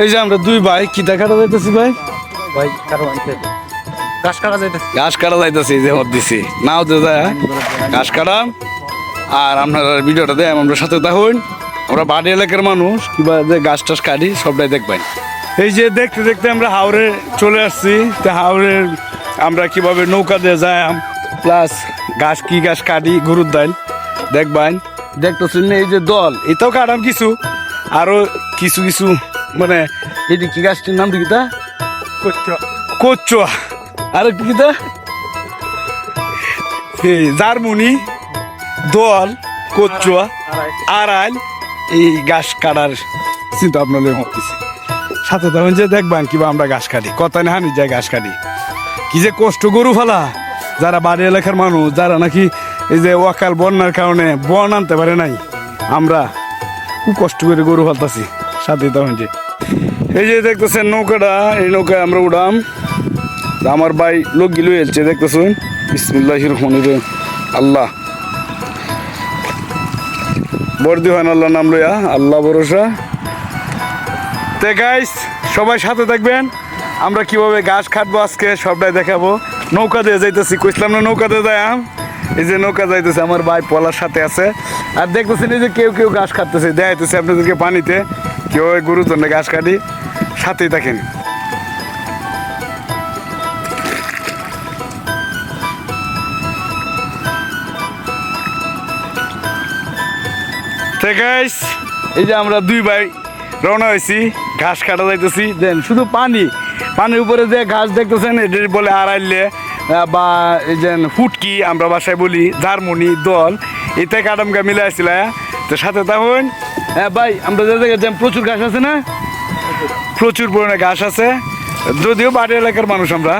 এই যে আমরা দুই ভাই কি দেখা যাইতেছি ভাই, ভাই ঘাস কাটা যাইতেছে। ঘাস কাটা যাইতেছি যে মত দিছি নাও তো যায় ঘাস কাটা। আর আপনারা ভিডিওটা দেয় আমরা সাথে থাকুন। আমরা বাড়ি এলাকার মানুষ কিবা যে গাছ টাছ কাটি সবটাই দেখবেন। এই যে দেখতে দেখতে আমরা হাওড়ে চলে আসছি। তো হাওড়ের আমরা কিভাবে নৌকা দিয়ে যাই প্লাস গাছ কি গাছ কাটি গরুর দাইল দেখবেন। দেখতেছেন এই যে দল এটাও কাটাম কিছু, আরো কিছু কিছু মানে এটি কি গাছটির নাম কি তা কচুয়া, আর একটু কি তা জার্মনি দল কচুয়া আড়াইল এই গাছ কাটার চিন্তা আপনাদের করতেছি। সাথে তখন যে দেখবেন কিবা আমরা গাছ কাটি কথা না হানি যায় গাছ কাটি কি যে কষ্ট গরু ফেলা। যারা বাড়ি এলাকার মানুষ যারা নাকি এই যে ওয়াকাল বন্যার কারণে বন আনতে পারে নাই, আমরা খুব কষ্ট করে গরু ফালতাছি। সাথে তখন যে এই যে দেখতেছেন নৌকাটা, এই নৌকায় আমরা উড়াম। আমার ভাই লোক গিলো এলছে দেখতেছেন। বিসমিল্লাহির রহমানির রহিম। আল্লাহ বর্দি হয় না আল্লাহ নাম লইয়া, আল্লাহ ভরসা। তে গাইস সবাই সাথে থাকবেন। আমরা কিভাবে গাছ কাটবো আজকে সবটাই দেখাবো। নৌকা দিয়ে যাইতেছি, কইছিলাম না নৌকা দিয়ে যাই। এই যে নৌকা যাইতেছে, আমার ভাই পলার সাথে আছে। আর দেখতেছেন এই যে কেউ কেউ ঘাস কাটতেছে, দেখাইতেছে আপনাদেরকে পানিতে কেউ গরুর জন্য ঘাস কাটি। সাথেই থাকেন। গাইস এই যে আমরা দুই ভাই রওনা হয়েছি, ঘাস কাটা যাইতেছি। দেন শুধু পানি, পানির উপরে যে ঘাস দেখতেছেন এটি বলে আড়াইলে বা এই যে ফুটকি আমরা বাসায় বলি, জার্মনি দল এতে কাটামকা মিলে আসছিল। তো সাথে তখন হ্যাঁ ভাই আমরা যে জায়গায় প্রচুর ঘাস আছে না, প্রচুর পরিমাণে ঘাস আছে। যদিও বাড়ি এলাকার মানুষ আমরা,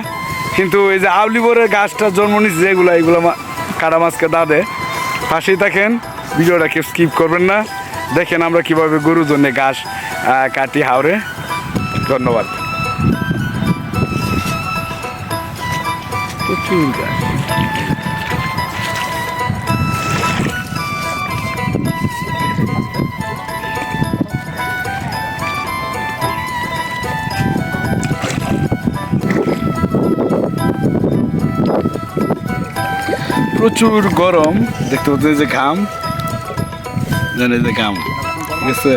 কিন্তু এই যে আউলিবরের গাছটা জন্ম নিচ্ছে যেগুলো, এগুলো কাটা মাছকে দাদে। পাশেই থাকেন, ভিডিওটা কেউ স্কিপ করবেন না। দেখেন আমরা কিভাবে গরুর জন্য ঘাস কাটি হাওড়ে। ধন্যবাদ। প্রচুর গাছ, প্রচুর গরম দেখতে পাচ্ছেন যে ঘাম, জানে যে ঘাম ঠিক আছে।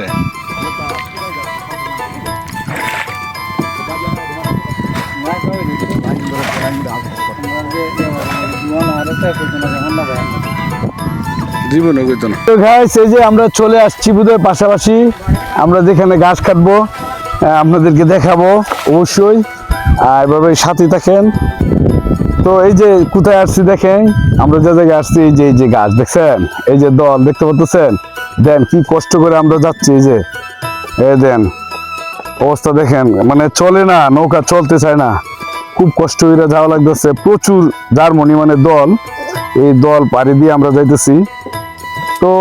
জীবনে কইতো না। তো গাইস এই যে আমরা চলে আসছি বুধের পাশাপাশি, আমরা যেখানে ঘাস কাটবো আপনাদেরকে দেখাবো অবশ্যই। আর এভাবে সাথে থাকেন। তো এই যে কোথায় আসছি দেখেন, আমরা যে জায়গায় আসছি এই যে এই যে গাছ দেখছেন, এই যে দল দেখতে পাচ্ছেন। দেন কি কষ্ট করে আমরা যাচ্ছি, এই যে দেন অবস্থা দেখেন, মানে চলে না, নৌকা চলতে চায় না, খুব কষ্ট করে যাওয়া লাগতেছে। প্রচুর জার্মনি মানে দল, এই দল পাড়ি দিয়ে আমরা যাইতেছি। তো